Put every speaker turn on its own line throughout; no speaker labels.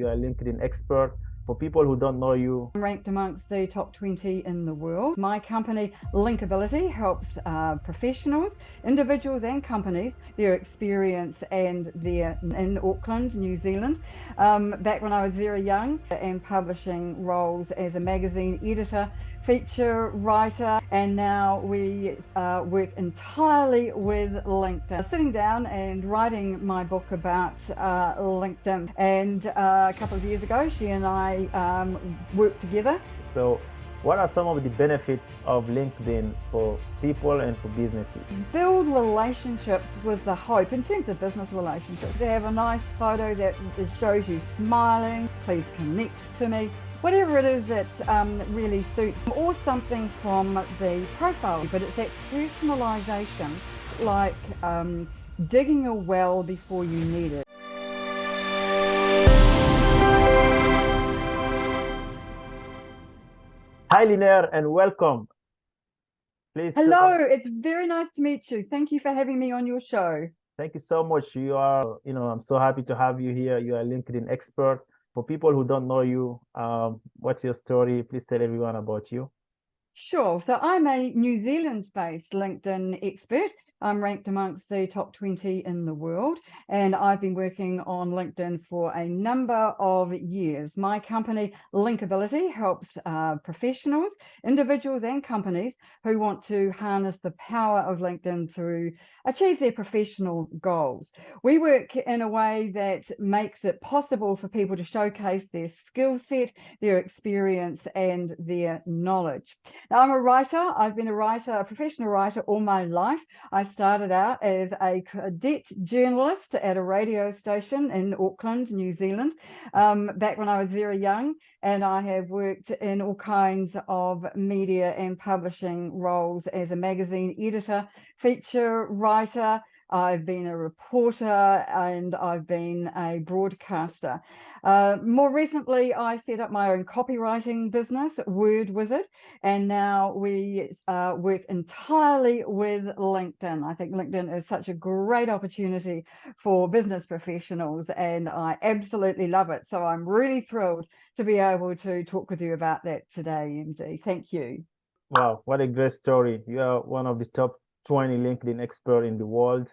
You're a LinkedIn expert. For people who don't know you,
I'm ranked amongst the top 20 in the world. My company, Linkability, helps professionals, individuals and companies, their experience and their in Auckland, New Zealand. Back when I was very young, and publishing roles as a magazine editor, feature writer, and now we work entirely with LinkedIn. Sitting down and writing my book about LinkedIn, and a couple of years ago she and I worked together.
so what are some of the benefits of LinkedIn for people and for businesses?
Build relationships with the hope, in terms of business relationships, to have a nice photo that shows you smiling, please connect to me, whatever it is that really suits, or something from the profile. But it's that personalization, like digging a well before you need it.
Hi, Lynnaire, and welcome. Please.
Hello, it's very nice to meet you. Thank you for having me on your show.
Thank you so much. I'm so happy to have you here. You are a LinkedIn expert. For people who don't know you, what's your story? Please tell everyone about you.
Sure. So I'm a New Zealand-based LinkedIn expert. I'm ranked amongst the top 20 in the world, and I've been working on LinkedIn for a number of years. My company, Linkability, helps professionals, individuals and companies who want to harness the power of LinkedIn to achieve their professional goals. We work in a way that makes it possible for people to showcase their skill set, their experience and their knowledge. Now, I'm a writer. I've been a professional writer all my life. I started out as a cadet journalist at a radio station in Auckland, New Zealand, back when I was very young, and I have worked in all kinds of media and publishing roles as a magazine editor, feature writer. I've been a reporter and I've been a broadcaster. More recently, I set up my own copywriting business, Word Wizard, and now we work entirely with LinkedIn. I think LinkedIn is such a great opportunity for business professionals, and I absolutely love it. So I'm really thrilled to be able to talk with you about that today, MD. Thank you.
Wow, what a great story. You are one of the top 20 LinkedIn experts in the world.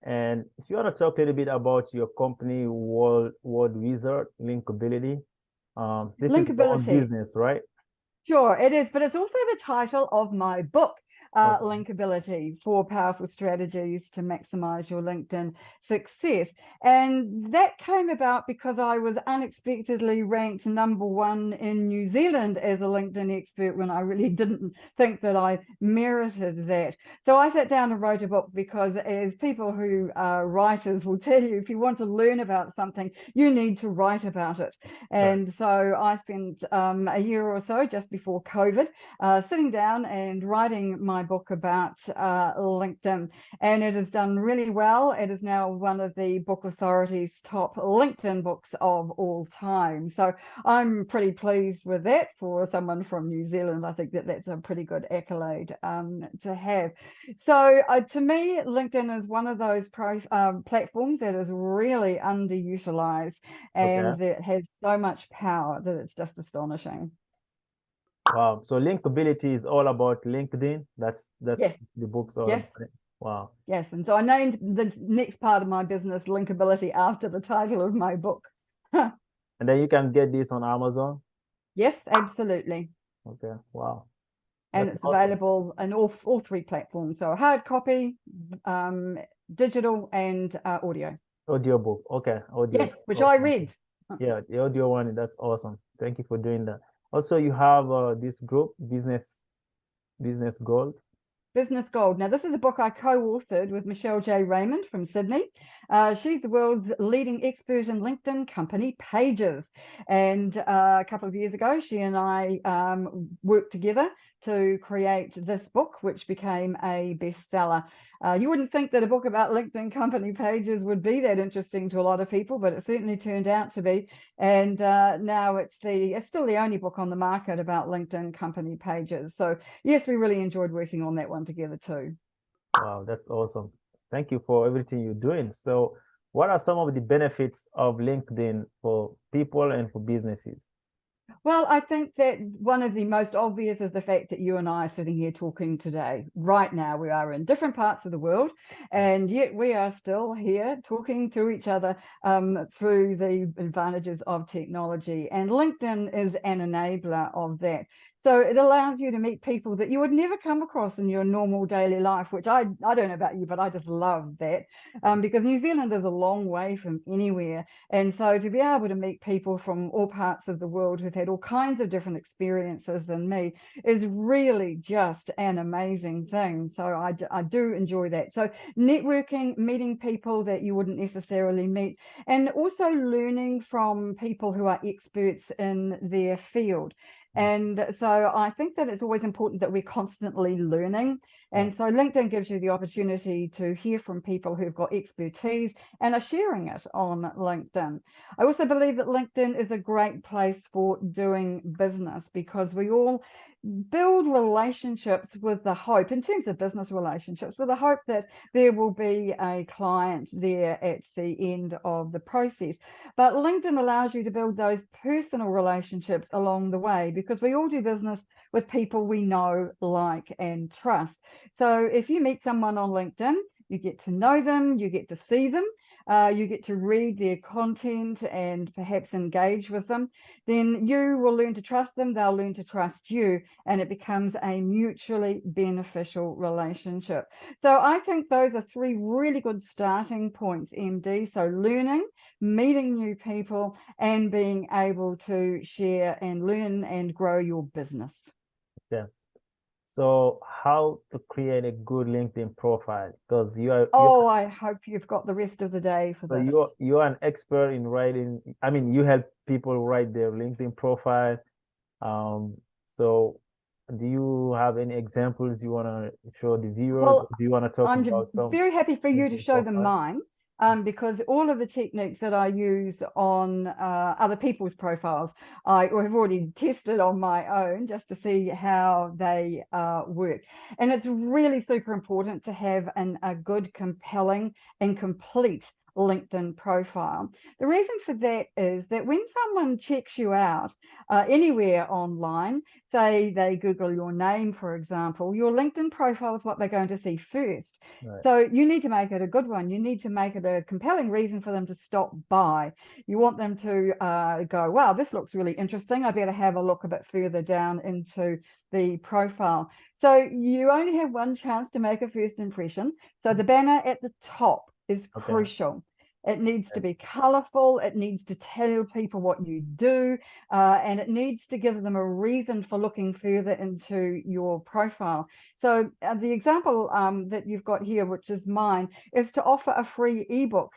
And if you want to talk a little bit about your company, Word Wizard, Linkability, this is your own
Linkability.
business, right?
Sure, it is, but it's also the title of my book,
Okay.
Linkability, 4 Powerful Strategies to Maximize Your LinkedIn Success. And that came about because I was unexpectedly ranked #1 in New Zealand as a LinkedIn expert when I really didn't think that I merited that. So I sat down and wrote a book because, as people who are writers will tell you, if you want to learn about something, you need to write about it. And so I spent a year or so just before COVID sitting down and writing my book about LinkedIn, and it has done really well. It is now one of the Book Authority's top LinkedIn books of all time. So I'm pretty pleased with that. For someone from New Zealand, I think that that's a pretty good accolade to have. So to me, LinkedIn is one of those platforms that is really underutilized and
Okay.
that has so much power that it's just astonishing.
Wow. So Linkability is all about LinkedIn. That's
Yes.
the book's all
Yes.
about it. Wow.
Yes. And so I named the next part of my business Linkability after the title of my book.
And then you can get this on Amazon.
Yes, absolutely.
Okay. Wow.
And
That's
it's
awesome.
available in all 3 platforms. So hard copy, digital and audio.
Audiobook. Okay. Audio.
Yes, which I read.
Yeah, the audio one, that's awesome. Thank you for doing that. Also, you have this group, Business Gold.
Business Gold. Now, this is a book I co-authored with Michelle J. Raymond from Sydney. She's the world's leading expert in LinkedIn company pages. And a couple of years ago, she and I worked together to create this book, which became a bestseller. You wouldn't think that a book about LinkedIn company pages would be that interesting to a lot of people, but it certainly turned out to be. And now it's still the only book on the market about LinkedIn company pages. So yes, we really enjoyed working on that one together too.
Wow, that's awesome. Thank you for everything you're doing. So What are some of the benefits of LinkedIn for people and for businesses?
Well, I think that one of the most obvious is the fact that you and I are sitting here talking today. Right now, we are in different parts of the world, and yet we are still here talking to each other through the advantages of technology. And LinkedIn is an enabler of that. So it allows you to meet people that you would never come across in your normal daily life, which I don't know about you, but I just love that because New Zealand is a long way from anywhere. And so to be able to meet people from all parts of the world who've had all kinds of different experiences than me is really just an amazing thing. So I do enjoy that. So networking, meeting people that you wouldn't necessarily meet, and also learning from people who are experts in their field. And so I think that it's always important that we're constantly learning. And so LinkedIn gives you the opportunity to hear from people who've got expertise and are sharing it on LinkedIn. I also believe that LinkedIn is a great place for doing business because we all build relationships with the hope, in terms of business relationships, with the hope that there will be a client there at the end of the process. But LinkedIn allows you to build those personal relationships along the way because we all do business with people we know, like, and trust. So if you meet someone on LinkedIn, you get to know them, you get to see them, you get to read their content and perhaps engage with them, then you will learn to trust them, they'll learn to trust you, and it becomes a mutually beneficial relationship. So I think those are three really good starting points, MD. So learning, meeting new people, and being able to share and learn and grow your business.
Yeah. So how to create a good LinkedIn profile? Because
Oh, I hope you've got the rest of the day for
so
this.
you're an expert in writing. I mean, you help people write their LinkedIn profile. Um, so do you have any examples you want to show the viewers?
Well,
Or do you want to talk
I'm
about some
very happy for you to
LinkedIn
show them
profile?
mine because all of the techniques that I use on other people's profiles, I have already tested on my own just to see how they work. And it's really super important to have a good, compelling, and complete LinkedIn profile. The reason for that is that when someone checks you out anywhere online, say they Google your name, for example, your LinkedIn profile is what they're going to see first.
Right.
So you need to make it a good one. You need to make it a compelling reason for them to stop by. You want them to go, wow, this looks really interesting. I better have a look a bit further down into the profile. So you only have one chance to make a first impression. So the banner at the top is
Okay.
crucial. It needs to be colorful. It needs to tell people what you do, and it needs to give them a reason for looking further into your profile. So the example that you've got here, which is mine, is to offer a free ebook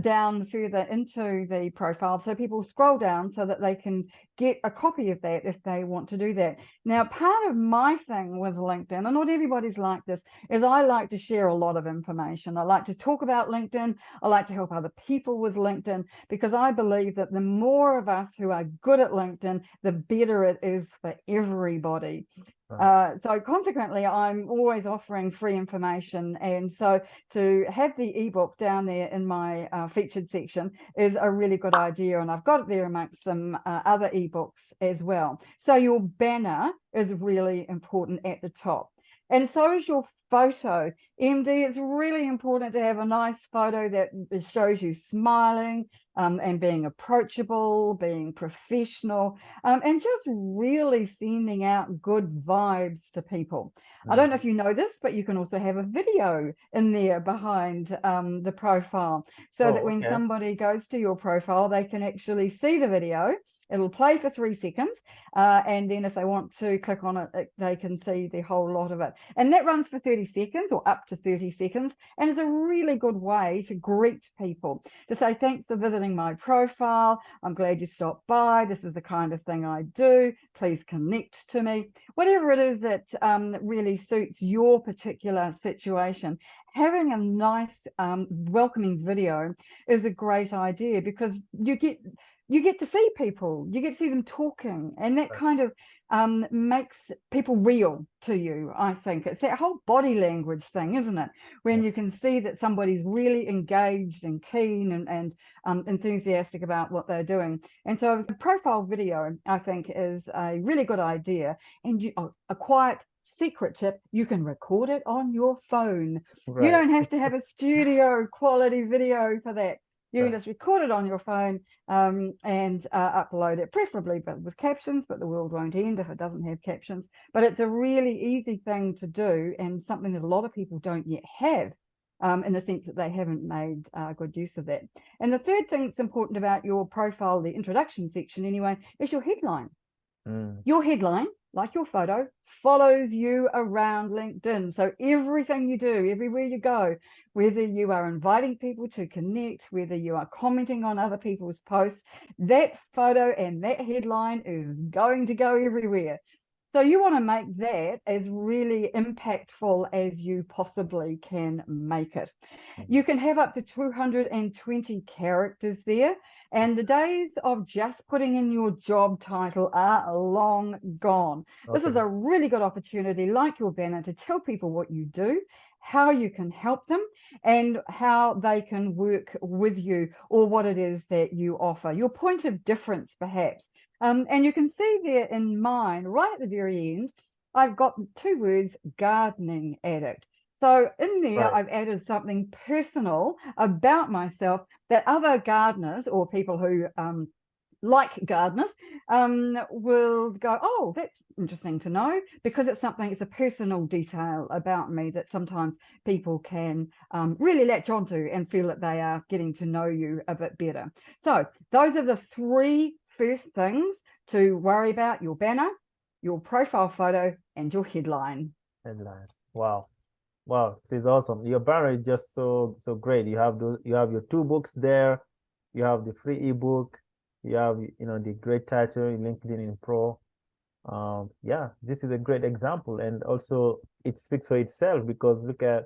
down further into the profile. So people scroll down so that they can get a copy of that if they want to do that. Now, part of my thing with LinkedIn, and not everybody's like this, is I like to share a lot of information. I like to talk about LinkedIn. I like to help other people with LinkedIn because I believe that the more of us who are good at LinkedIn, the better it is for everybody. So consequently, I'm always offering free information. And so to have the ebook down there in my featured section is a really good idea. And I've got it there amongst some other ebooks as well. So your banner is really important at the top. And so is your photo. MD, it's really important to have a nice photo that shows you smiling and being approachable, being professional, and just really sending out good vibes to people. I don't know if you know this, but you can also have a video in there behind the profile so that
Oh,
when
okay.
somebody goes to your profile, they can actually see the video. It'll play for 3 seconds. And then if they want to click on it, they can see the whole lot of it. And that runs for 30 seconds or up to 30 seconds. And it's a really good way to greet people, to say, thanks for visiting my profile. I'm glad you stopped by. This is the kind of thing I do. Please connect to me. Whatever it is that really suits your particular situation. Having a nice welcoming video is a great idea because you get you get to see people, you get to see them talking, and that kind of makes people real to you. I think it's that whole body language thing, isn't it? When you can see that somebody's really engaged and keen and enthusiastic about what they're doing. And so a profile video, I think, is a really good idea. And a quiet secret tip, you can record it on your phone.
Right.
You don't have to have a studio quality video for that. You can just record it on your phone and upload it, preferably but with captions, but the world won't end if it doesn't have captions. But it's a really easy thing to do, and something that a lot of people don't yet have, in the sense that they haven't made good use of that. And the third thing that's important about your profile, the introduction section anyway, is your headline. Your headline, like your photo, follows you around LinkedIn. So everything you do, everywhere you go, whether you are inviting people to connect, whether you are commenting on other people's posts, that photo and that headline is going to go everywhere. So you want to make that as really impactful as you possibly can make it. You can have up to 220 characters there. And the days of just putting in your job title are long gone. This is a really good opportunity, like your banner, to tell people what you do, how you can help them, and how they can work with you, or what it is that you offer, your point of difference, perhaps. And you can see there in mine, right at the very end, I've got 2 words, gardening addict. So in there, I've added something personal about myself that other gardeners, or people who like gardeners, will go, oh, that's interesting to know, because it's a personal detail about me that sometimes people can really latch onto and feel that they are getting to know you a bit better. So those are the 3 first things to worry about: your banner, your profile photo, and your headline.
Headlines. Wow. Wow, this is awesome. Your banner is just so great. You have your 2 books there. You have the free ebook. You have the great title, LinkedIn in Pro. Yeah, this is a great example, and also it speaks for itself, because look at,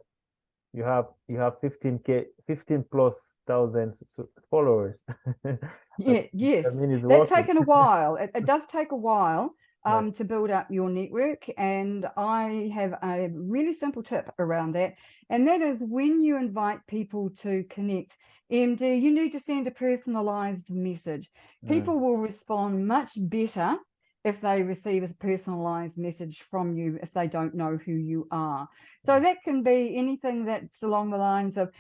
you have 15K, 15,000+ followers.
Yeah, yes,
I mean, it's
that's
working.
taken a while. It does take a while
Right.
to build up your network, and I have a really simple tip around that, and that is, when you invite people to connect, MD, you need to send a personalized message. People will respond much better if they receive a personalized message from you, if they don't know who you are. So that can be anything that's along the lines of,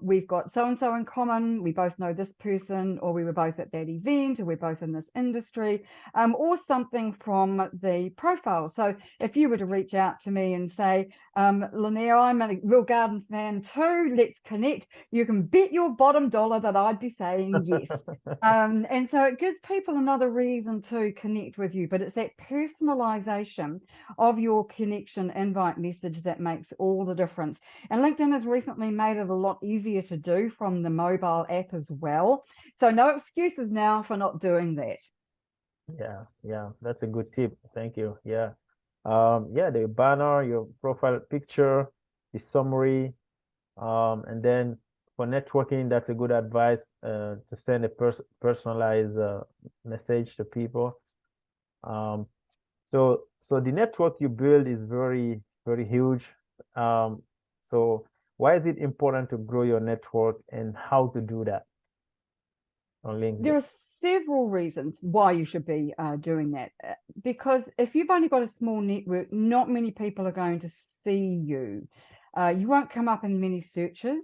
we've got so-and-so in common, we both know this person, or we were both at that event, or we're both in this industry, or something from the profile. So if you were to reach out to me and say, Lynnaire, I'm a real garden fan too, let's connect, you can bet your bottom dollar that I'd be saying yes. And so it gives people another reason to connect with you, but it's that personalization of your connection invite message that makes all the difference. And LinkedIn has recently made it a lot easier to do from the mobile app as well. So no excuses now for not doing that.
Yeah, that's a good tip. Thank you. Yeah. Yeah, the banner, your profile picture, the summary, and then for networking, that's a good advice to send a personalized message to people. So the network you build is very, very huge. So why is it important to grow your network, and how to do that on LinkedIn?
There are several reasons why you should be doing that, because if you've only got a small network, not many people are going to see you. You won't come up in many searches.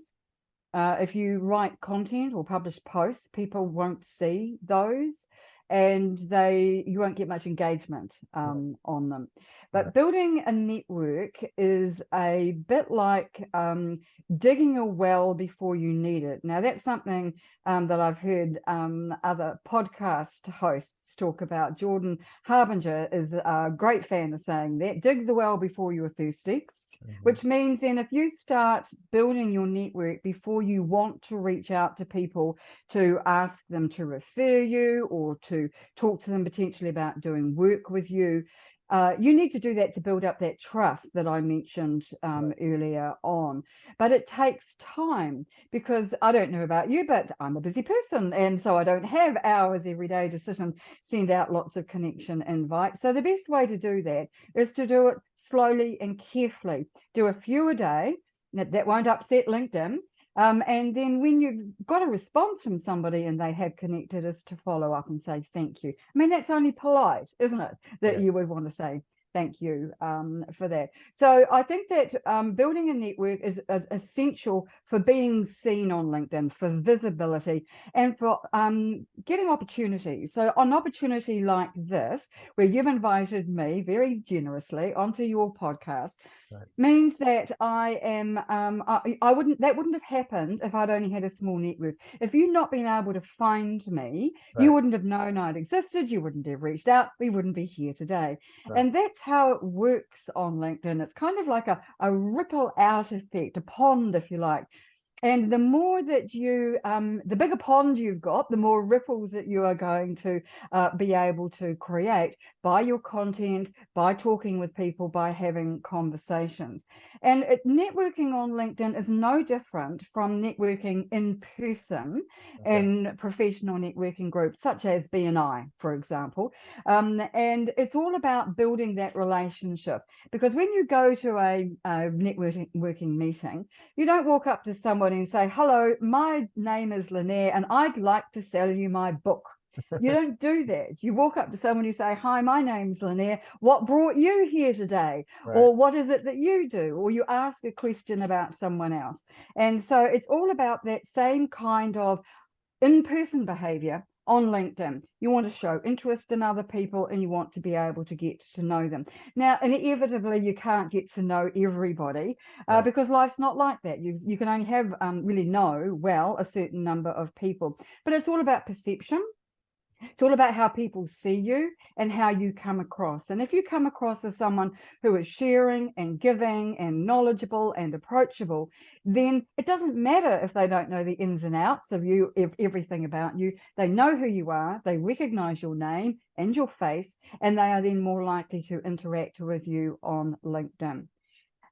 If you write content or publish posts, people won't see those, and you won't get much engagement on them. But building a network is a bit like digging a well before you need it. Now, that's something that I've heard other podcast hosts talk about. Jordan Harbinger is a great fan of saying that: dig the well before you're thirsty. Which means then, if you start building your network before you want to reach out to people to ask them to refer you, or to talk to them potentially about doing work with you, you need to do that to build up that trust that I mentioned earlier on. But it takes time, because I don't know about you, but I'm a busy person. And so I don't have hours every day to sit and send out lots of connection invites. So the best way to do that is to do it slowly and carefully. Do a few a day. That won't upset LinkedIn. And then when you've got a response from somebody and they have connected, is to follow up and say thank you. I mean, that's only polite, isn't it? That you would want to say thank you for that. So I think that building a network is essential for being seen on LinkedIn, for visibility, and for getting opportunities. So an opportunity like this, where you've invited me very generously onto your podcast, means that I am I wouldn't that wouldn't have happened if I'd only had a small network. If you'd not been able to find me, you wouldn't have known I'd existed, you wouldn't have reached out, we wouldn't be here today. And that's how it works on LinkedIn. It's kind of like a ripple out effect, a pond, if you like. And the more that you, the bigger pond you've got, the more ripples that you are going to be able to create by your content, by talking with people, by having conversations. And networking on LinkedIn is no different from networking in person in professional networking groups, such as BNI, for example. And it's all about building that relationship, because when you go to a networking meeting, you don't walk up to someone and say, hello, my name is Lynnaire and I'd like to sell you my book. You don't do that. You walk up to someone, you say, hi, my name's Lynnaire. What brought you here today? Or what is it that you do? Or you ask a question about someone else. And so it's all about that same kind of in-person behavior on LinkedIn. You want to show interest in other people and you want to be able to get to know them. Now, inevitably, you can't get to know everybody because life's not like that. You can only have really know well a certain number of people, but it's all about perception. It's all about how people see you and how you come across. And if you come across as someone who is sharing and giving and knowledgeable and approachable, then it doesn't matter if they don't know the ins and outs of you, everything about you. They know who you are, they recognize your name and your face, and they are then more likely to interact with you on LinkedIn.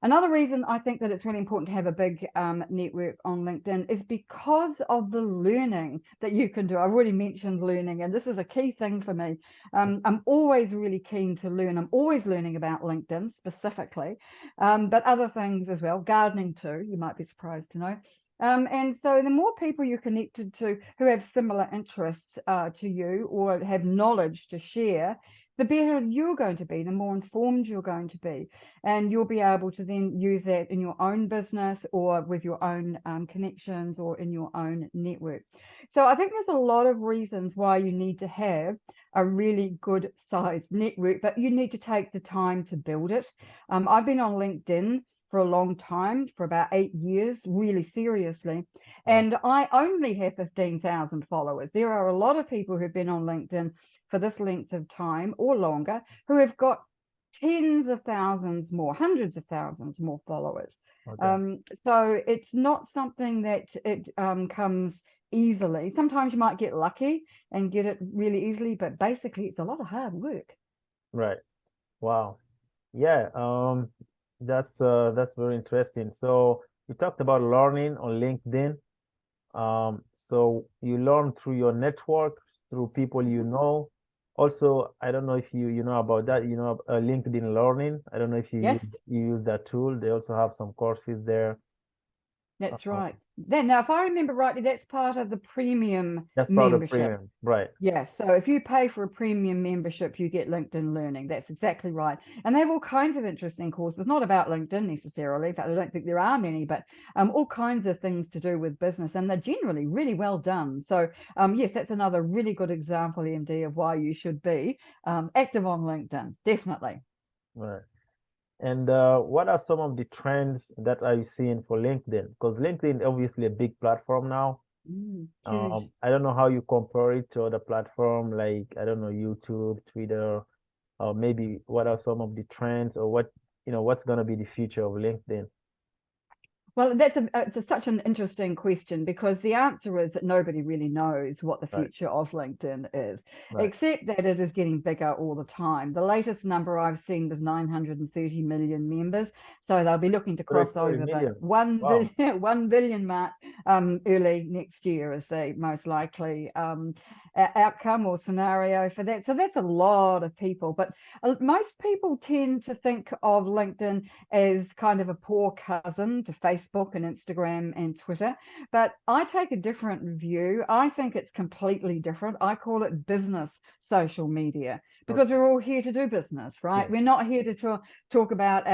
Another reason I think that it's really important to have a big network on LinkedIn is because of the learning that you can do. I've already mentioned learning, and this is a key thing for me. I'm always really keen to learn. I'm always learning about LinkedIn specifically, but other things as well, gardening too, you might be surprised to know. And so the more people you're connected to who have similar interests to you or have knowledge to share, the better you're going to be, the more informed you're going to be. And you'll be able to then use that in your own business or with your own connections or in your own network. So I think there's a lot of reasons why you need to have a really good sized network, but you need to take the time to build it. I've been on LinkedIn for a long time, for about 8 years, really seriously. And I only have 15,000 followers. There are a lot of people who've been on LinkedIn for this length of time or longer who have got tens of thousands more, hundreds of thousands more followers. So it's not something that it comes easily. Sometimes you might get lucky and get it really easily, but basically it's a lot of hard work.
Right. Wow. Yeah. That's very interesting. So you talked about learning on LinkedIn. So you learn through your network, through people you know. Also, I don't know if you know about that, LinkedIn Learning. I don't know if you use that tool. They also have some courses there.
That's right. Then now, if I remember rightly, that's part of the premium
That's part of
membership.
premium, right?
Yes. So if you pay for a premium membership, you get LinkedIn Learning. That's exactly right. And they have all kinds of interesting courses, not about LinkedIn necessarily. In fact, I don't think there are many, but all kinds of things to do with business. And they're generally really well done. So yes, that's another really good example, MD, of why you should be active on LinkedIn. Definitely.
Right. And what are some of the trends that are you seeing for LinkedIn? Because LinkedIn obviously a big platform now.
Huge.
I don't know how you compare it to other platform like, I don't know, YouTube, Twitter, or maybe what are some of the trends or what's going to be the future of LinkedIn?
Well, it's such an interesting question, because the answer is that nobody really knows what the
Right.
future of LinkedIn is,
Right.
except that it is getting bigger all the time. The latest number I've seen was 930 million members. So they'll be looking to cross
30
over the
million. Wow.
1 billion mark early next year, is the most likely outcome or scenario for that. So that's a lot of people. But most people tend to think of LinkedIn as kind of a poor cousin to Facebook and Instagram and Twitter. But I take a different view. I think it's completely different. I call it business social media, because
Okay.
we're all here to do business, right?
Yeah.
We're not here to talk about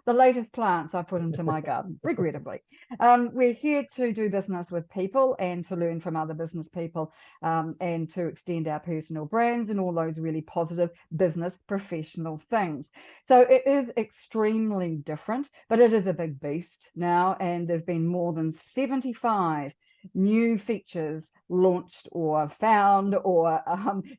the latest plants I put into my garden, regrettably. We're here to do business with people and to learn from other business people, and to extend our personal brands and all those really positive business professional things. So it is extremely different, but it is a big beast now, and there've been more than 75 new features launched or found or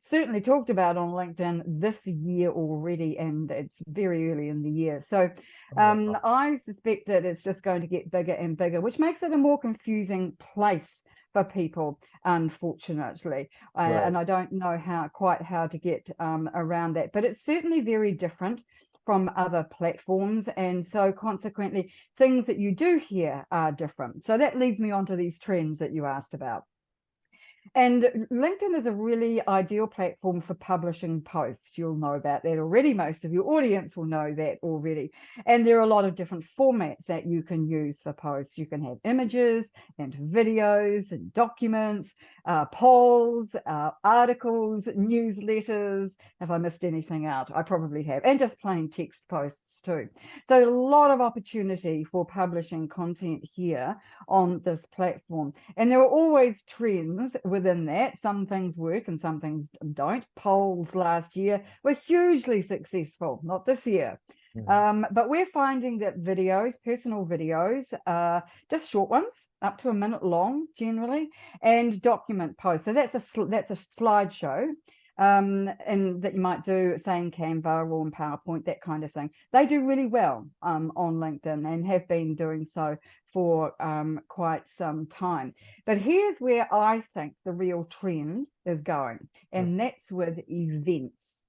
certainly talked about on LinkedIn this year already, and it's very early in the year. So
Oh, wow.
I suspect that it's just going to get bigger and bigger, which makes it a more confusing place for people, unfortunately.
Right.
And I don't know quite how to get around that, but it's certainly very different from other platforms, and so consequently things that you do here are different. So that leads me on to these trends that you asked about. And LinkedIn is a really ideal platform for publishing posts. You'll know about that already. Most of your audience will know that already. And there are a lot of different formats that you can use for posts. You can have images and videos and documents, polls, articles, newsletters. Have I missed anything out? I probably have. And just plain text posts too. So a lot of opportunity for publishing content here on this platform. And there are always trends within that. Some things work and some things don't. Polls last year were hugely successful, not this year. But we're finding that videos, personal videos, just short ones, up to a minute long generally, and document posts. So that's a slideshow, and that you might do, say, in Canva or in PowerPoint, that kind of thing. They do really well on LinkedIn, and have been doing so for quite some time. But here's where I think the real trend is going, and that's with events.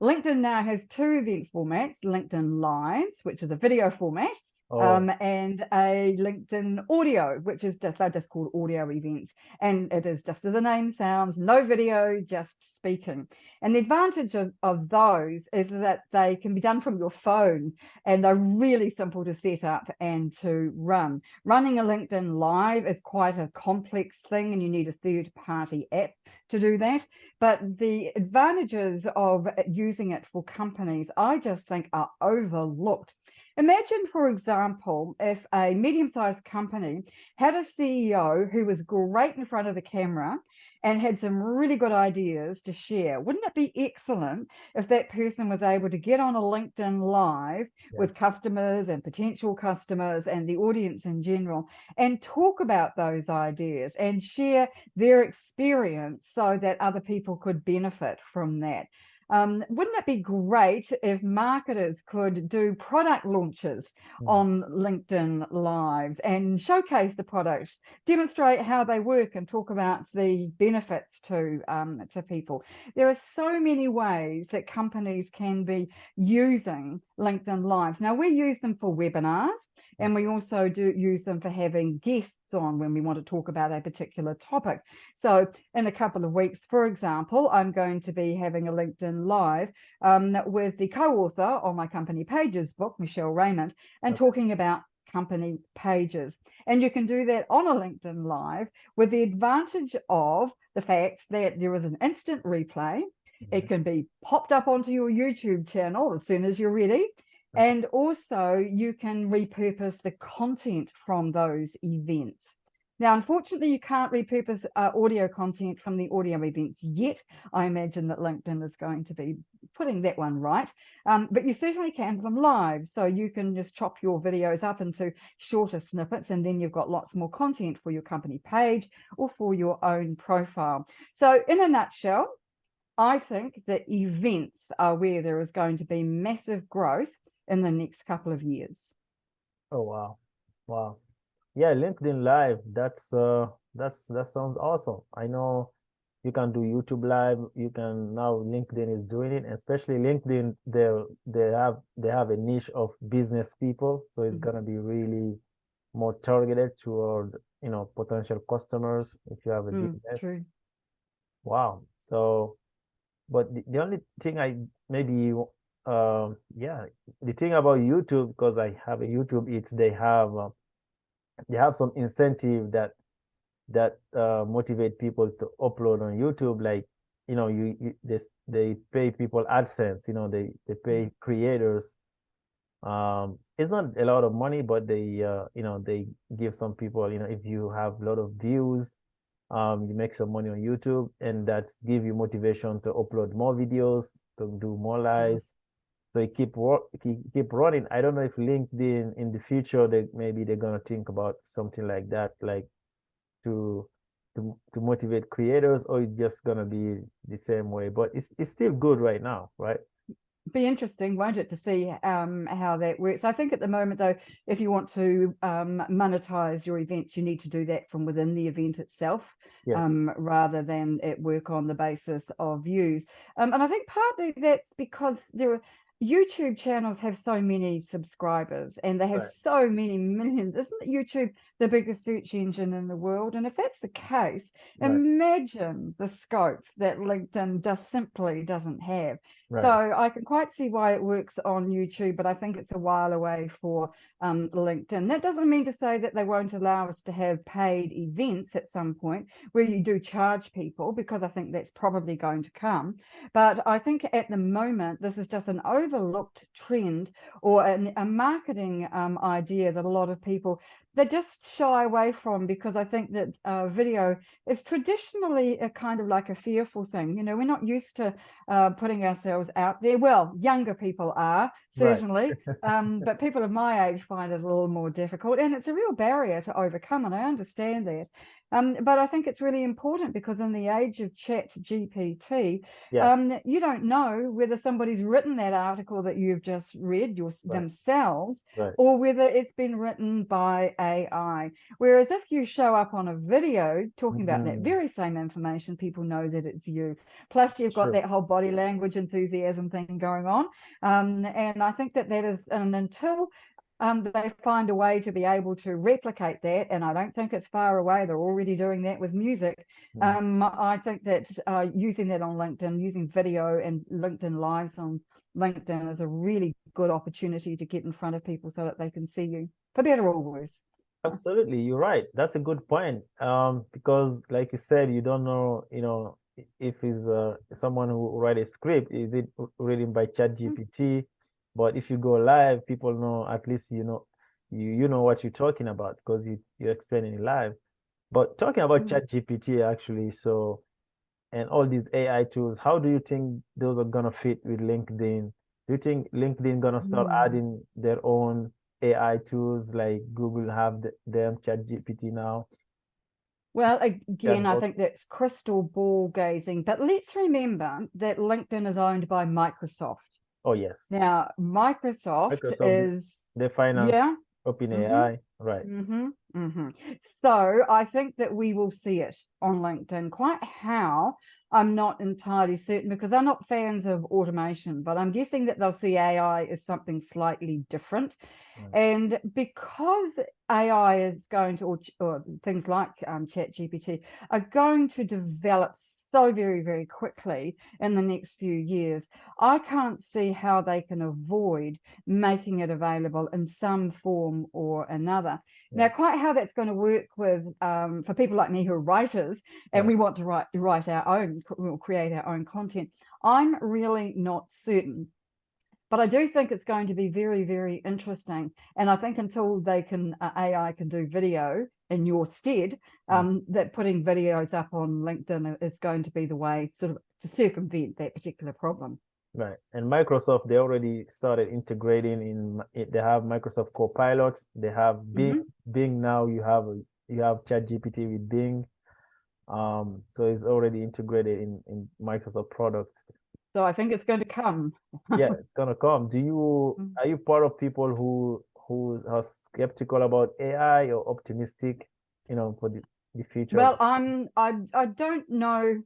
LinkedIn now has two event formats: LinkedIn Lives, which is a video format,
Oh,
and a LinkedIn Audio, which is they're just called audio events. And it is just as the name sounds, no video, just speaking. And the advantage of those is that they can be done from your phone, and they're really simple to set up and to run. Running a LinkedIn Live is quite a complex thing, and you need a third-party app to do that. But the advantages of using it for companies, I just think, are overlooked. Imagine, for example, if a medium-sized company had a CEO who was great in front of the camera and had some really good ideas to share. Wouldn't it be excellent if that person was able to get on a LinkedIn Live
yeah.
with customers and potential customers and the audience in general, and talk about those ideas and share their experience so that other people could benefit from that? Wouldn't it be great if marketers could do product launches on LinkedIn Lives and showcase the products, demonstrate how they work, and talk about the benefits to people? There are so many ways that companies can be using LinkedIn Lives. Now, we use them for webinars, and we also do use them for having guests on when we want to talk about a particular topic. So in a couple of weeks, for example, I'm going to be having a LinkedIn Live with the co-author on my Company Pages book, Michelle Raymond, and talking about company pages. And you can do that on a LinkedIn Live with the advantage of the fact that there is an instant replay. It can be popped up onto your YouTube channel as soon as you're ready. And also you can repurpose the content from those events. Now, unfortunately, you can't repurpose audio content from the audio events yet. I imagine that LinkedIn is going to be putting that one right. But you certainly can from live. So you can just chop your videos up into shorter snippets, and then you've got lots more content for your company page or for your own profile. So in a nutshell, I think that events are where there is going to be massive growth in the next couple of years.
Oh, wow. Wow. Yeah, LinkedIn Live. That sounds awesome. I know you can do YouTube Live. You can now LinkedIn is doing it, especially LinkedIn. They have a niche of business people, so it's
Mhm.
gonna be really more targeted toward potential customers if you have a business.
True.
Wow. So, but the only thing I maybe yeah, the thing about YouTube, because I have a YouTube, it's they have some incentive that motivate people to upload on YouTube. Like, they pay people AdSense. They
Mm.
pay creators. It's not a lot of money, but they give some people. If you have a lot of views, you make some money on YouTube, and that give you motivation to upload more videos, to do more lives.
Yes.
So you keep running. I don't know if LinkedIn in the future maybe they're gonna think about something like that, like to to motivate creators, or it's just gonna be the same way. But it's still good right now, right?
Be interesting, won't it, to see how that works. I think at the moment, though, if you want to monetize your events, you need to do that from within the event itself,
Yes,
rather than it work on the basis of views. And I think partly that's because YouTube channels have so many subscribers and they have
right,
so many millions. Isn't YouTube the biggest search engine in the world? And if that's the case,
right,
imagine the scope that LinkedIn just simply doesn't have. So
right,
I can quite see why it works on YouTube, but I think it's a while away for LinkedIn. That doesn't mean to say that they won't allow us to have paid events at some point where you do charge people, because I think that's probably going to come. But I think at the moment, this is just an overlooked trend or a marketing idea that a lot of people, they just shy away from, because I think that video is traditionally a kind of like a fearful thing. We're not used to putting ourselves out there. Well, younger people are
right.
certainly, but people of my age find it a little more difficult, and it's a real barrier to overcome, and I understand that. But I think it's really important, because in the age of Chat GPT,
Yes,
you don't know whether somebody's written that article that you've just read
right,
themselves,
right.
or whether it's been written by AI. Whereas if you show up on a video talking about that
Mm,
very same information, people know that it's you. Plus, you've got
true.
that whole body language enthusiasm thing going on. And I think that that is, and until they find a way to be able to replicate that, and I don't think it's far away, they're already doing that with music.
Mm.
I think that using that on LinkedIn, using video and LinkedIn Lives on LinkedIn is a really good opportunity to get in front of people so that they can see you, for better or worse.
Absolutely, you're right. That's a good point. Because like you said, you don't know, if it's someone who write a script, is it written by ChatGPT? But if you go live, people know, at least you know what you're talking about, because you're explaining it live. But talking about
Mm.
ChatGPT actually, so, and all these AI tools, how do you think those are gonna fit with LinkedIn? Do you think LinkedIn gonna start
Mm.
adding their own AI tools like Google have them ChatGPT now,
Well, again, I
chatbot?
think that's crystal ball gazing. But let's remember that LinkedIn is owned by Microsoft.
Oh yes,
Now, Microsoft
Microsoft,
is,
they finance
yeah. Mm-hmm.
OpenAI, right?
Mm-hmm. Mm-hmm. So I think that we will see it on LinkedIn. Quite how, I'm not entirely certain, because they're not fans of automation, but I'm guessing that they'll see AI as something slightly different.
Right.
And because AI is going to, or things like ChatGPT are going to develop so very, very quickly in the next few years, I can't see how they can avoid making it available in some form or another. Now,
Yeah,
quite how that's going to work with for people like me who are writers and
right.
we want to write our own, we'll create our own content, I'm really not certain. But I do think it's going to be very, very interesting. And I think until they can, AI can do video in your stead,
Mm.
that putting videos up on LinkedIn is going to be the way sort of to circumvent that particular problem.
Right. And Microsoft, they already started integrating they have Microsoft Copilots, they have Bing.
Mhm.
Bing now you have ChatGPT with Bing. So it's already integrated in Microsoft products.
So I think it's going to come.
Yeah, it's gonna come. Are you part of people who who are skeptical about AI or optimistic, for the future of
Well, I don't know.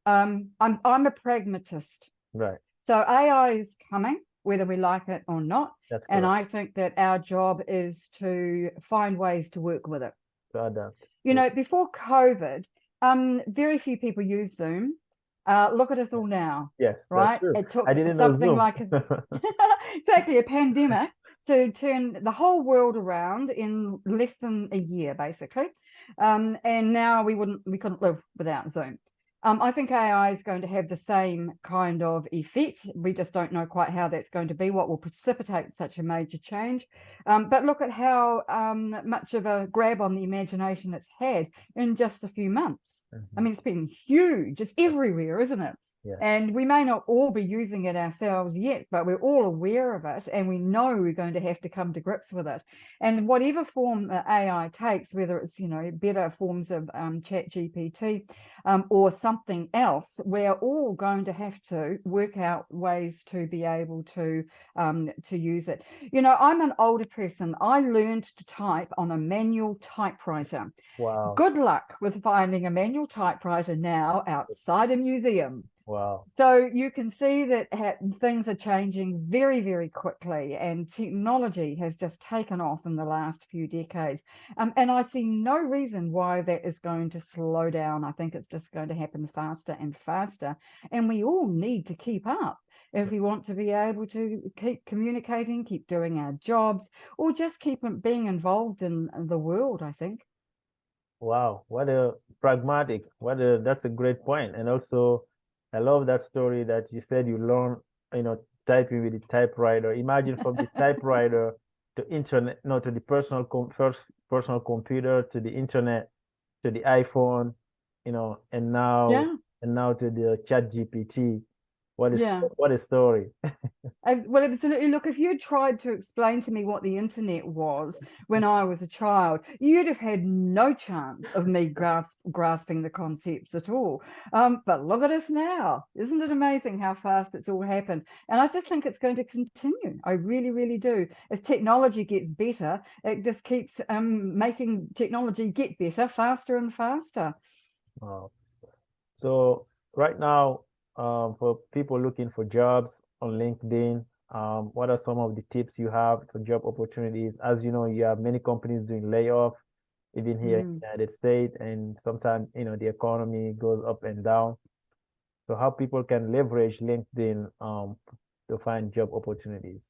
I'm a pragmatist.
right.
So AI is coming, whether we like it or not.
That's
And
correct.
I think that our job is to find ways to work with it.
To adapt.
You
Yeah.
know, before COVID, very few people use Zoom. Look at us all now,
Yes, that's
right?
true.
It
I
took
didn't know
something
Zoom.
like exactly a pandemic to turn the whole world around in less than a year, basically. And now we couldn't live without Zoom. I think AI is going to have the same kind of effect. We just don't know quite how that's going to be, what will precipitate such a major change. But look at how much of a grab on the imagination it's had in just a few months. I
Mhm.
mean, it's been huge. It's everywhere, isn't it?
Yes.
And we may not all be using it ourselves yet, but we're all aware of it, and we know we're going to have to come to grips with it. And whatever form AI takes, whether it's better forms of Chat GPT or something else, we're all going to have to work out ways to be able to use it. I'm an older person. I learned to type on a manual typewriter.
Wow.
Good luck with finding a manual typewriter now outside a museum.
Wow.
So you can see that things are changing very, very quickly, and technology has just taken off in the last few decades. And I see no reason why that is going to slow down. I think it's just going to happen faster and faster. And we all need to keep up if we want to be able to keep communicating, keep doing our jobs, or just keep being involved in the world, I think.
Wow. What a pragmatic. That's a great point. And also, I love that story that you said you learned, typing with the typewriter. Imagine from the typewriter to internet, no, to the first personal computer, to the internet, to the iPhone, and now
Yeah,
to the Chat GPT.
yeah.
What a story.
Well, absolutely. Look, if you tried to explain to me what the internet was when I was a child, you'd have had no chance of me grasping the concepts at all. But look at us now. Isn't it amazing how fast it's all happened? And I just think it's going to continue. I really, really do. As technology gets better, it just keeps making technology get better faster and faster.
Wow. So right now, for people looking for jobs on LinkedIn, what are some of the tips you have for job opportunities? As you know, you have many companies doing layoff, even here in
Mm.
the United States, and sometimes, the economy goes up and down. So how people can leverage LinkedIn, to find job opportunities.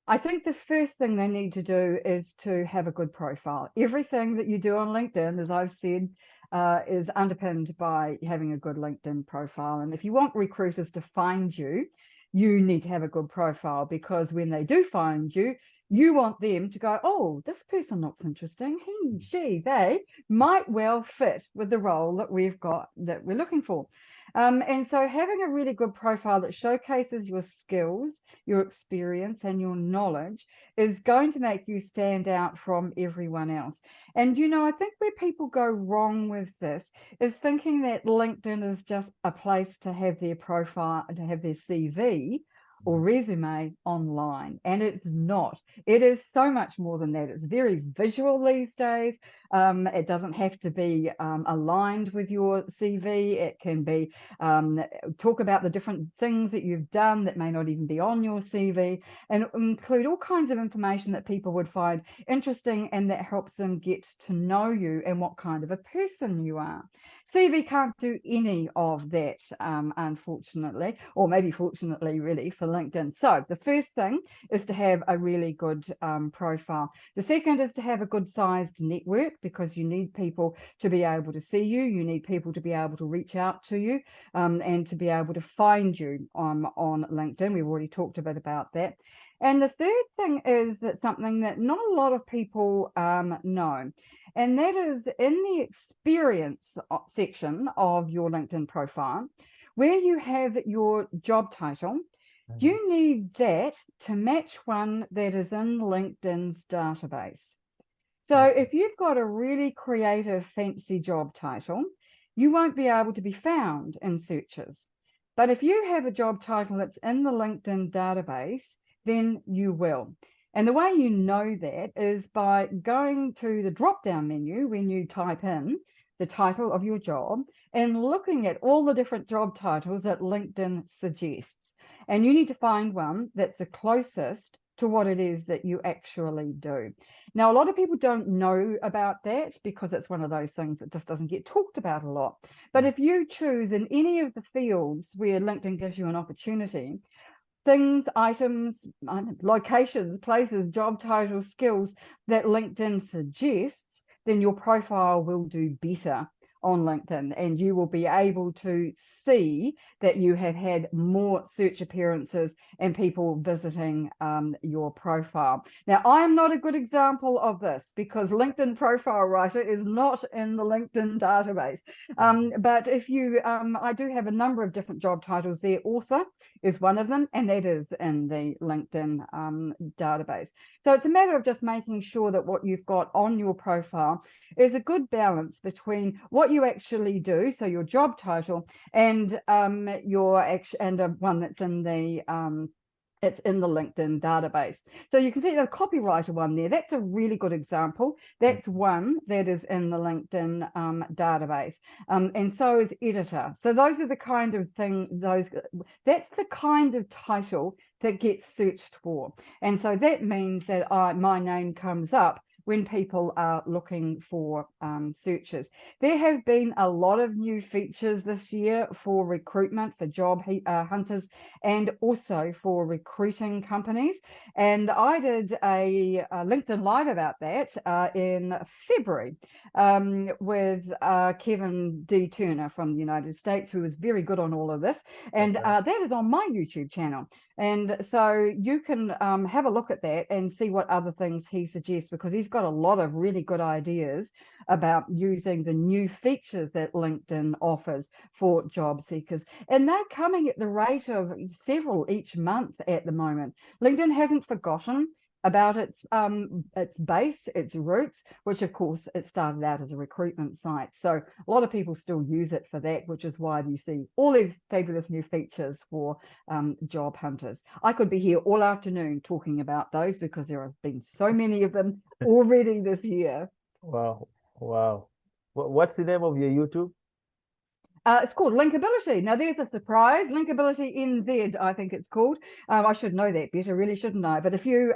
I think the first thing they need to do is to have a good profile. Everything that you do on LinkedIn, as I've said, is underpinned by having a good LinkedIn profile. And if you want recruiters to find you, you need to have a good profile, because when they do find you, you want them to go, oh, this person looks interesting. He, she, they might well fit with the role that we're looking for. And so having a really good profile that showcases your skills, your experience, and your knowledge is going to make you stand out from everyone else. And I think where people go wrong with this is thinking that LinkedIn is just a place to have their profile, to have their CV or resume online, and it's not. It is so much more than that. It's very visual these days. It doesn't have to be aligned with your CV. It can be talk about the different things that you've done that may not even be on your CV, and include all kinds of information that people would find interesting and that helps them get to know you and what kind of a person you are. CV can't do any of that, unfortunately, or maybe fortunately, really, for LinkedIn. So the first thing is to have a really good profile. The second is to have a good sized network, because you need people to be able to see you. You need people to be able to reach out to you and to be able to find you on LinkedIn. We've already talked a bit about that. And the third thing is that something that not a lot of people know, and that is in the experience section of your LinkedIn profile, where you have your job title.
Mhm.
You need that to match one that is in LinkedIn's database. So if you've got a really creative, fancy job title, you won't be able to be found in searches. But if you have a job title that's in the LinkedIn database, then you will. And the way you know that is by going to the drop-down menu when you type in the title of your job and looking at all the different job titles that LinkedIn suggests. And you need to find one that's the closest to what it is that you actually do. Now, a lot of people don't know about that because it's one of those things that just doesn't get talked about a lot. But if you choose in any of the fields where LinkedIn gives you an opportunity, things, items, locations, places, job titles, skills that LinkedIn suggests, then your profile will do better on LinkedIn, and you will be able to see that you have had more search appearances and people visiting your profile. Now, I am not a good example of this because LinkedIn Profile Writer is not in the LinkedIn database. But if you, I do have a number of different job titles there. Author is one of them, and that is in the LinkedIn database. So it's a matter of just making sure that what you've got on your profile is a good balance between what you actually do, so your job title, and one that's in the it's in the LinkedIn database. So you can see the copywriter one there. That's a really good example. That's one that is in the LinkedIn database. And so is editor. So those are the kind of thing, that's the kind of title that gets searched for. And so that means that my name comes up when people are looking for searches. There have been a lot of new features this year for recruitment, for job hunters, and also for recruiting companies. And I did a LinkedIn Live about that in February with Kevin D. Turner from the United States, who was very good on all of this. And that is on my YouTube channel. And so you can have a look at that and see what other things he suggests, because he's got a lot of really good ideas about using the new features that LinkedIn offers for job seekers. And they're coming at the rate of several each month at the moment. LinkedIn hasn't forgotten about its base, its roots, which of course it started out as a recruitment site. So a lot of people still use it for that, which is why you see all these fabulous new features for job hunters. I could be here all afternoon talking about those because there have been so many of them already this year.
Wow. Wow. What's the name of your YouTube?
It's called Linkability. Now, there's a surprise. Linkability NZ, I think it's called. I should know that better, really, shouldn't I? But if you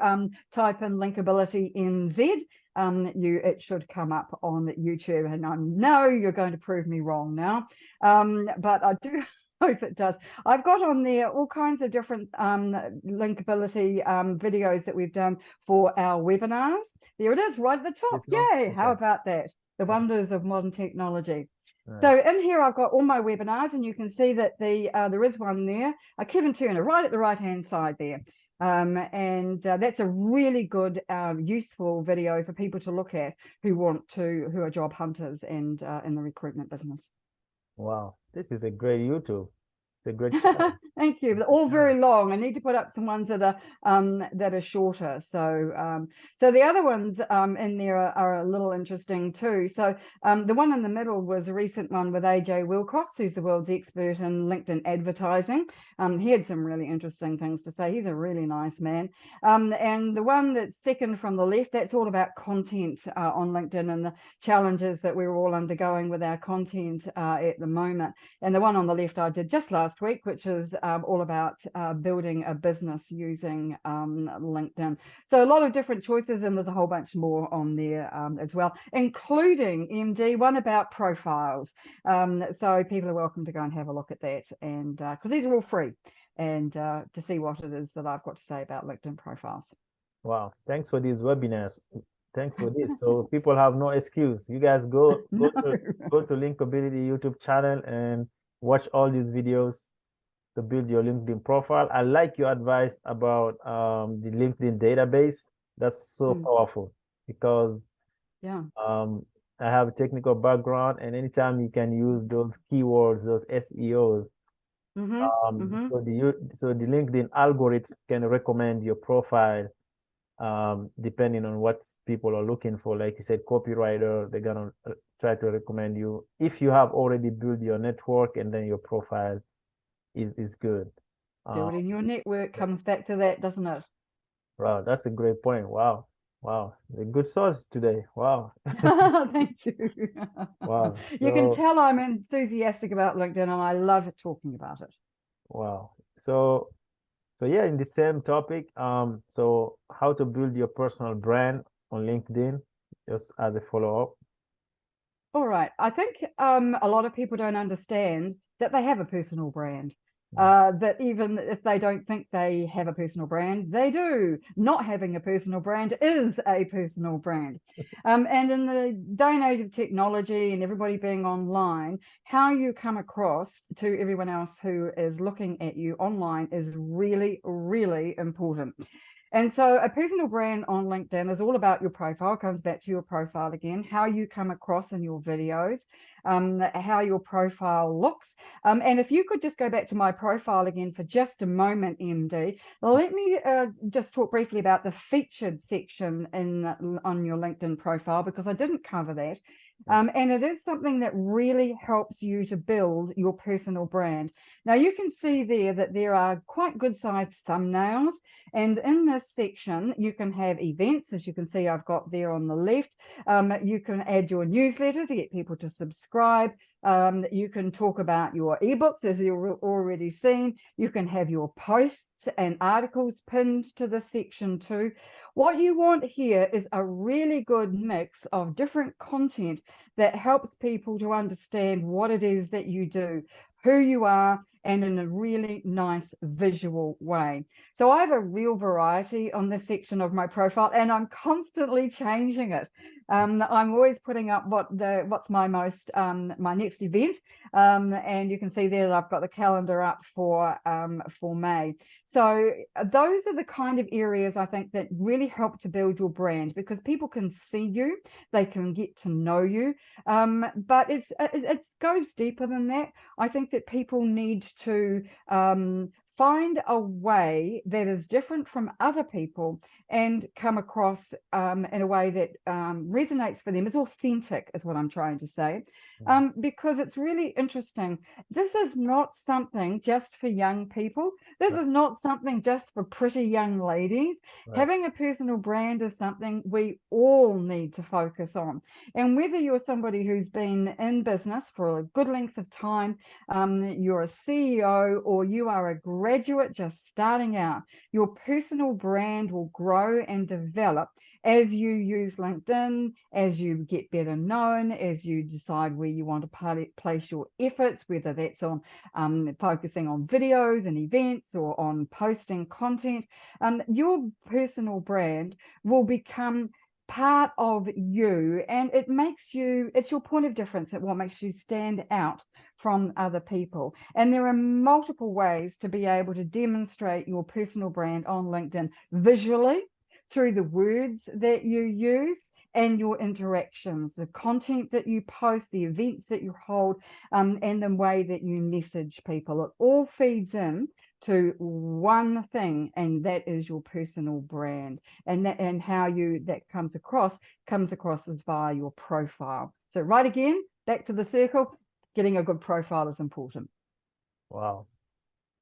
type in Linkability NZ, it should come up on YouTube. And I know you're going to prove me wrong now, but I do hope it does. I've got on there all kinds of different linkability videos that we've done for our webinars. There it is, right at the top. Yay! Okay. How about that? The wonders of modern technology. Right. So in here, I've got all my webinars, and you can see that there is one there, Kevin Turner, right at the right-hand side there. That's a really good, useful video for people to look at who are job hunters and in the recruitment business.
Wow, this is a great YouTube. It's a great channel.
Thank you. But all very long. I need to put up some ones that are shorter. So so the other ones in there are a little interesting too. So the one in the middle was a recent one with AJ Wilcox, who's the world's expert in LinkedIn advertising. He had some really interesting things to say. He's a really nice man. And the one that's second from the left, that's all about content on LinkedIn and the challenges that we're all undergoing with our content at the moment. And the one on the left I did just last week, which is all about building a business using LinkedIn. So a lot of different choices, and there's a whole bunch more on there as well, including MD, one about profiles. So people are welcome to go and have a look at that, and because these are all free, and to see what it is that I've got to say about LinkedIn profiles.
Wow, thanks for these webinars. Thanks for this. So people have no excuse. You guys go to Linkability YouTube channel and watch all these videos to build your LinkedIn profile. I like your advice about the LinkedIn database. That's so powerful, because I have a technical background, and anytime you can use those keywords, those SEOs, so the LinkedIn algorithms can recommend your profile depending on what people are looking for. Like you said, copywriter, they're gonna try to recommend you if you have already built your network and then your profile is good.
Building your network comes back to that, doesn't it?
Wow, that's a great point. Wow. Wow. A good source today. Wow.
Thank you.
Wow.
You can
So,
tell I'm enthusiastic about LinkedIn and I love talking about it.
wow. So yeah, in the same topic, so how to build your personal brand on LinkedIn, just as a follow-up.
All right. I think a lot of people don't understand that they have a personal brand.
Mm,
That even if they don't think they have a personal brand, they do. Not having a personal brand is a personal brand. And in the day and age of technology and everybody being online, how you come across to everyone else who is looking at you online is really, really important. And so a personal brand on LinkedIn is all about your profile, comes back to your profile again, how you come across in your videos, how your profile looks. And if you could just go back to my profile again for just a moment, MD, let me just talk briefly about the featured section on your LinkedIn profile, because I didn't cover that.
mm,
And it is something that really helps you to build your personal brand. Now you can see there that there are quite good sized thumbnails. And in this section, you can have events, as you can see I've got there on the left. You can add your newsletter to get people to subscribe. You can talk about your ebooks, as you've already seen. You can have your posts and articles pinned to this section too. What you want here is a really good mix of different content that helps people to understand what it is that you do, who you are, and in a really nice visual way. So I have a real variety on this section of my profile, and I'm constantly changing it. I'm always putting up what's my my next event, and you can see there that I've got the calendar up for May. So those are the kind of areas I think that really help to build your brand, because people can see you, they can get to know you, but it goes deeper than that. I think that people need to find a way that is different from other people and come across in a way that resonates for them, is authentic, is what I'm trying to say.
mm.
Because it's really interesting. This is not something just for young people. This
Right,
is not something just for pretty young ladies.
right.
Having a personal brand is something we all need to focus on. And whether you're somebody who's been in business for a good length of time, you're a CEO, or you are a graduate just starting out, your personal brand will grow and develop as you use LinkedIn, as you get better known, as you decide where you want to place your efforts, whether that's on focusing on videos and events or on posting content. Your personal brand will become part of you, and it's your point of difference, at what makes you stand out from other people. And there are multiple ways to be able to demonstrate your personal brand on LinkedIn visually, through the words that you use and your interactions, the content that you post, the events that you hold, and the way that you message people. It all feeds in to one thing, and that is your personal brand. And how that comes across as via your profile. So right again, back to the circle, getting a good profile is important.
Wow.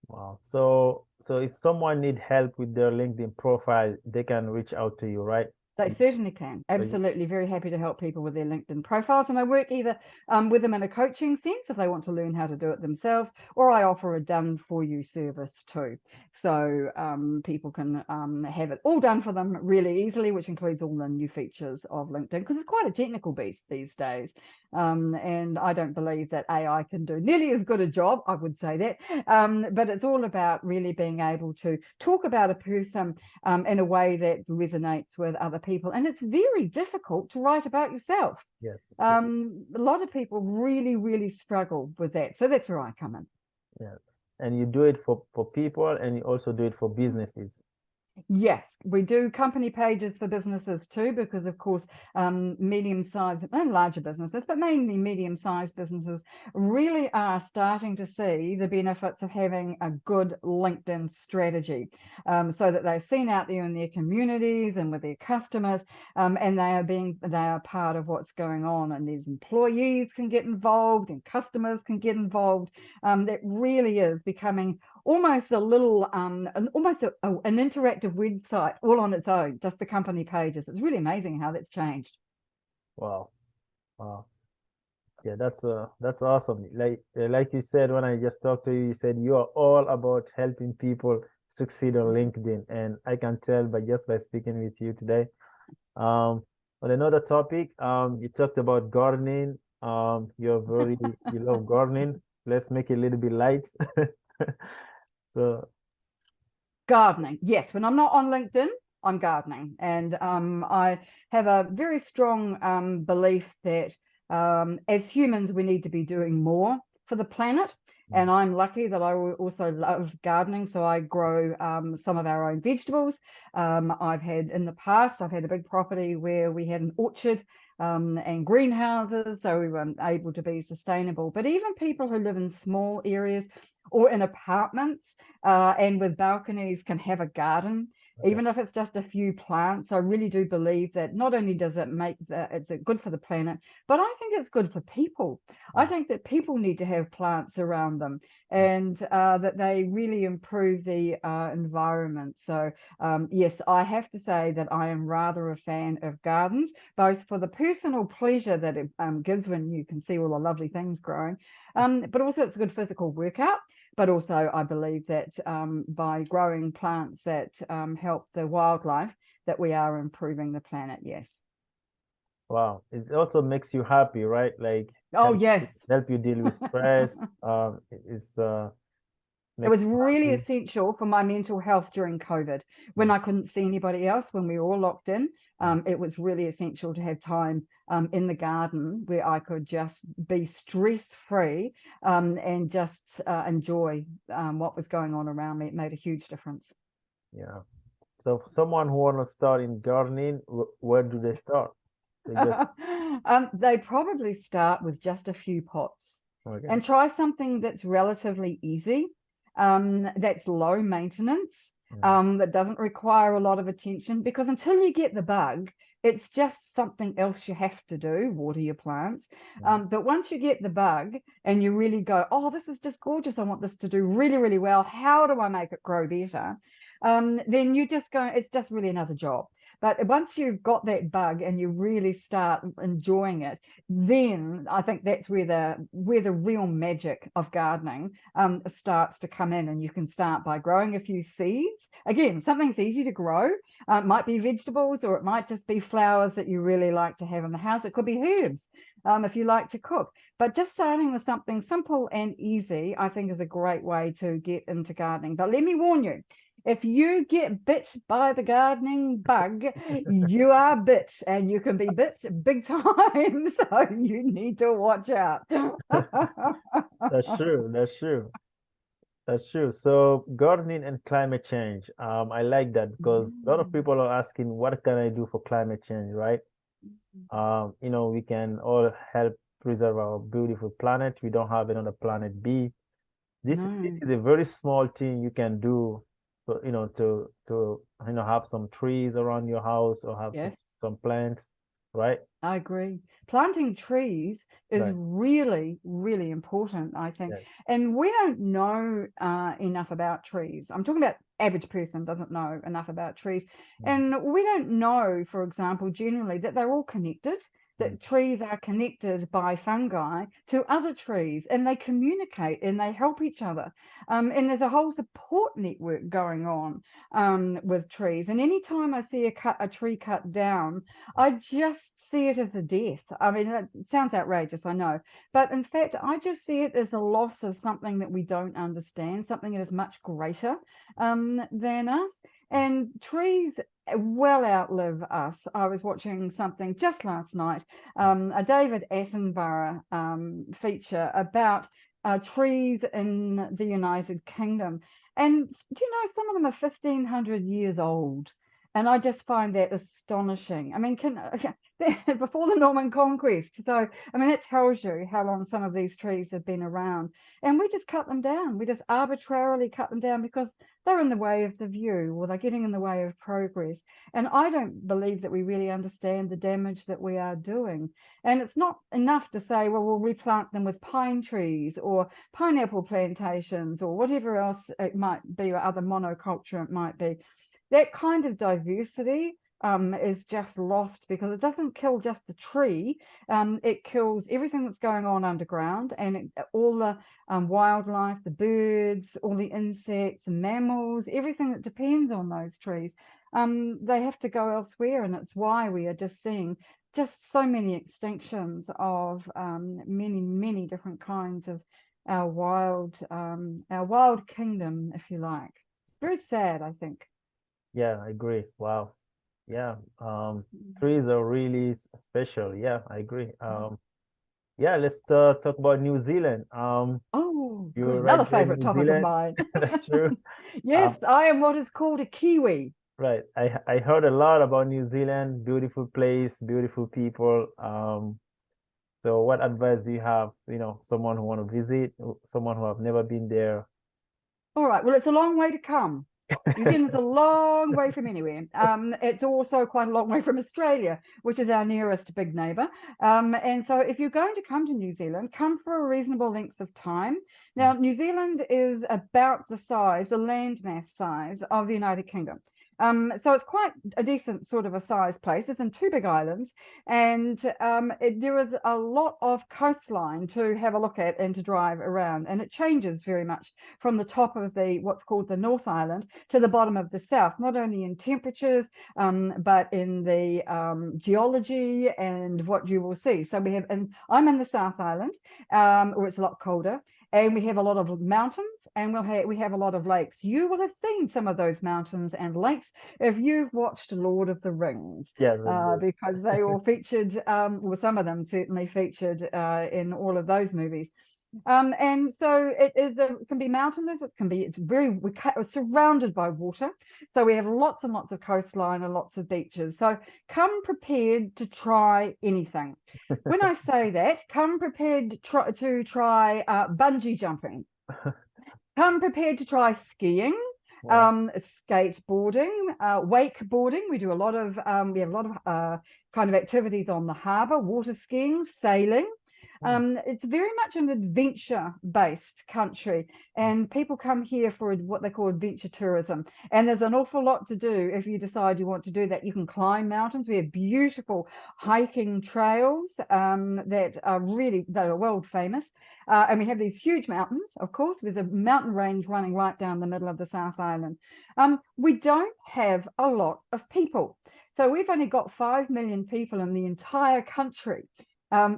Wow. So if someone need help with their LinkedIn profile, they can reach out to you, right?
They certainly can.
So you,
Absolutely. Very happy to help people with their LinkedIn profiles. And I work either with them in a coaching sense, if they want to learn how to do it themselves, or I offer a done for you service too. So people can have it all done for them really easily, which includes all the new features of LinkedIn, because it's quite a technical beast these days. And I don't believe that AI can do nearly as good a job, I would say that. But it's all about really being able to talk about a person in a way that resonates with other people. And it's very difficult to write about yourself.
yes, yes,
A lot of people really, really struggle with that. So that's where I come in.
yes. And you do it for people, and you also do it for businesses.
Yes, we do company pages for businesses too, because of course, medium-sized and larger businesses, but mainly medium-sized businesses, really are starting to see the benefits of having a good LinkedIn strategy, so that they're seen out there in their communities and with their customers, and they are part of what's going on, and these employees can get involved and customers can get involved. That really is becoming almost a little, an interactive interactive website all on its own, just the company pages. It's really amazing how that's changed.
Wow. Wow. Yeah, that's awesome. Like you said when I just talked to you, you said you are all about helping people succeed on LinkedIn, and I can tell by speaking with you today. On another topic, you talked about gardening. You love gardening. Let's make it a little bit light. So,
Gardening, yes. When I'm not on LinkedIn, I'm gardening, and I have a very strong belief that as humans, we need to be doing more for the planet. And I'm lucky that I also love gardening, so I grow some of our own vegetables. I've had in the past, I've had a big property where we had an orchard and greenhouses, so we were able to be sustainable. But even people who live in small areas or in apartments and with balconies can have a garden,
okay.
even if it's just a few plants. I really do believe that not only does it it's good for the planet, but I think it's good for people. I think that people need to have plants around them, and that they really improve the environment. So yes, I have to say that I am rather a fan of gardens, both for the personal pleasure that it gives when you can see all the lovely things growing, but also it's a good physical workout. But also I believe that by growing plants that help the wildlife, that we are improving the planet, yes.
Wow. It also makes you happy, right? Like
Oh, yes.
help you deal with stress. It's
It
makes
was
you
really
happy.
essential for my mental health during COVID, when I couldn't see anybody else, when we were all locked in. It was really essential to have time in the garden where I could just be stress-free and just enjoy what was going on around me. It made a huge difference.
Yeah. So for someone who want to start in gardening, where do they start? They just
They probably start with just a few pots
okay.
and try something that's relatively easy, that's low maintenance, that doesn't require a lot of attention, because until you get the bug, it's just something else you have to do, water your plants. But once you get the bug and you really go, oh, this is just gorgeous, I want this to do really, really well, how do I make it grow better? Then you just go, it's just really another job. But once you've got that bug and you really start enjoying it, then I think that's where the real magic of gardening starts to come in. And you can start by growing a few seeds. Again, something's easy to grow. It might be vegetables, or it might just be flowers that you really like to have in the house. It could be herbs if you like to cook. But just starting with something simple and easy, I think, is a great way to get into gardening. But let me warn you, if you get bit by the gardening bug, you are bit, and you can be bit big time. So you need to watch out.
That's true. That's true. That's true. So gardening and climate change. I like that because a lot of people are asking, what can I do for climate change, right? We can all help preserve our beautiful planet. We don't have another planet B. This
No.
is a very small thing you can do, to have some trees around your house or have
Yes.
some plants, right?
I agree. Planting trees is
Right.
really, really important, I think.
Yes.
And we don't know enough about trees. I'm talking about average person doesn't know enough about trees.
Mm,
And we don't know, for example, generally that they're all connected,
mm,
that trees are connected by fungi to other trees, and they communicate and they help each other. And there's a whole support network going on with trees. And anytime I see a tree cut down, I just see it as a death. I mean, it sounds outrageous, I know. But in fact, I just see it as a loss of something that we don't understand, something that is much greater than us. And trees well outlive us. I was watching something just last night, a David Attenborough feature about trees in the United Kingdom. And do you know, some of them are 1,500 years old. And I just find that astonishing. I mean, before the Norman Conquest. So, I mean, that tells you how long some of these trees have been around. And we just cut them down. We just arbitrarily cut them down because they're in the way of the view, or they're getting in the way of progress. And I don't believe that we really understand the damage that we are doing. And it's not enough to say, well, we'll replant them with pine trees or pineapple plantations or whatever else it might be, or other monoculture it might be. that kind of diversity is just lost because it doesn't kill just the tree. It kills everything that's going on underground, and all the wildlife, the birds, all the insects, mammals, everything that depends on those trees. They have to go elsewhere, and it's why we are just seeing just so many extinctions of many different kinds of our wild kingdom, if you like. It's very sad, I think.
Yeah, I agree. Wow. Yeah. Trees are really special. Yeah, I agree. Yeah, let's talk about New Zealand.
Oh, good.
You're right
Another
there in
favorite
New
topic of
Zealand.
mine.
That's true.
Yes, I am what is called a Kiwi.
Right. I heard a lot about New Zealand. Beautiful place, beautiful people. So what advice do you have, someone who want to visit, someone who have never been there?
All right. Well, it's a long way to come. New Zealand's a long way from anywhere. It's also quite a long way from Australia, which is our nearest big neighbour. And so if you're going to come to New Zealand, come for a reasonable length of time. Now, New Zealand is about the size, the landmass size of the United Kingdom. So it's quite a decent sort of a size place. It's in two big islands, and there is a lot of coastline to have a look at and to drive around, and it changes very much from the top of the what's called the North Island to the bottom of the South, not only in temperatures, but in the geology and what you will see. So we have, and I'm in the South Island, where it's a lot colder. And we have a lot of mountains, and we have a lot of lakes. You will have seen some of those mountains and lakes if you've watched Lord of the Rings,
Yeah,
because they all featured, well, some of them certainly featured in all of those movies. And so it can be mountainous. We're surrounded by water, so we have lots and lots of coastline and lots of beaches. So come prepared to try anything. When I say that, come prepared to try bungee jumping. Come prepared to try skiing,
wow.
skateboarding, wakeboarding. We have a lot of kind of activities on the harbour, water skiing, sailing. It's very much an adventure-based country, and people come here for what they call adventure tourism. And there's an awful lot to do if you decide you want to do that. You can climb mountains. We have beautiful hiking trails that are world famous. And we have these huge mountains, of course. There's a mountain range running right down the middle of the South Island. We don't have a lot of people. So we've only got 5 million people in the entire country.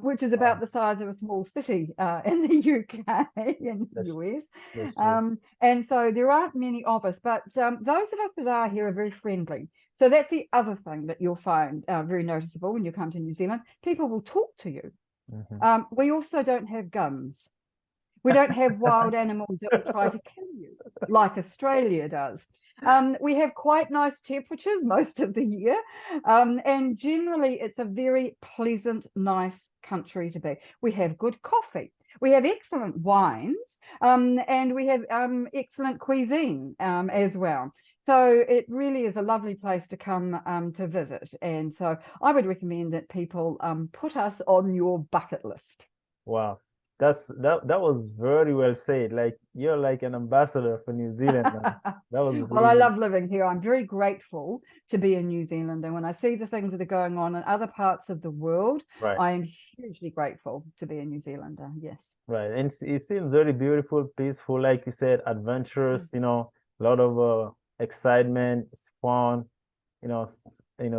Which is about
Wow.
the size of a small city in the UK and the
That's
US.
that's true.
And so there aren't many of us, but those of us that are here are very friendly. So that's the other thing that you'll find very noticeable when you come to New Zealand. People will talk to you.
Hmm.
We also don't have guns. We don't have wild animals that will try to kill you like Australia does. We have quite nice temperatures most of the year. And generally, it's a very pleasant, nice country to be. We have good coffee. We have excellent wines, and we have excellent cuisine as well. So it really is a lovely place to come to visit. And so I would recommend that people put us on your bucket list.
Wow. That was very well said. Like you're like an ambassador for New Zealand now. That was
Well, I
really
love living here. I'm very grateful to be in New Zealand. And when I see the things that are going on in other parts of the world,
right.
I am hugely grateful to be a New Zealander. Yes.
Right. And it seems very beautiful, peaceful, like you said, adventurous,
Mm.
a lot of excitement, it's fun,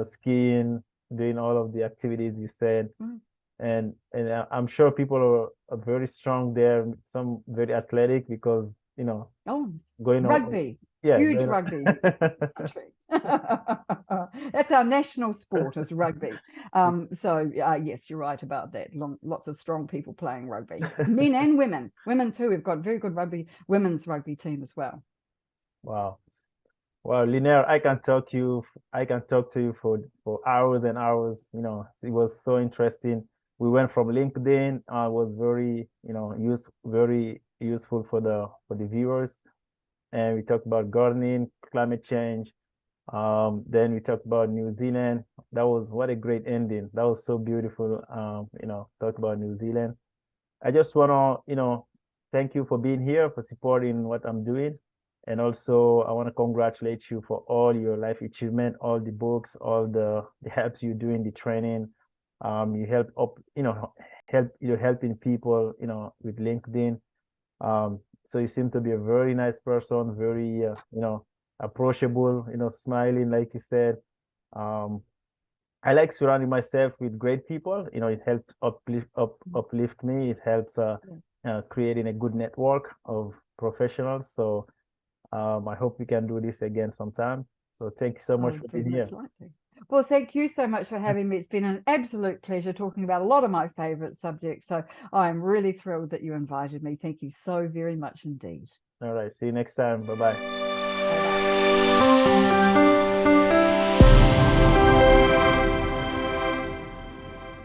skiing, doing all of the activities you said.
Mm.
And I'm sure people are very strong there, some very athletic because,
Oh,
going on,
rugby,
yeah,
huge
going
rugby country. That's our national sport is rugby. So yes, you're right about that. Lots of strong people playing rugby, men and women. Women too. We've got very good women's rugby team as well.
Wow. Well, Lynnaire, I can talk to you for hours and hours. It was so interesting. We went from LinkedIn, was very, very useful for the viewers. And we talked about gardening, climate change. Then we talked about New Zealand. What a great ending. That was so beautiful. Talk about New Zealand. I just wanna, thank you for being here, for supporting what I'm doing. And also, I want to congratulate you for all your life achievement, all the books, all the helps you do in the training. You help up, you're helping people, with LinkedIn. So you seem to be a very nice person, very, approachable, smiling, like you said. Um, I like surrounding myself with great people. It helps uplift me. It helps creating a good network of professionals. So I hope we can do this again sometime. So thank you so much
Oh,
for
very
being here.
much like to. Well, thank you so much for having me. It's been an absolute pleasure talking about a lot of my favorite subjects. So I'm really thrilled that you invited me. Thank you so very much indeed.
All right. See you next time. Bye bye.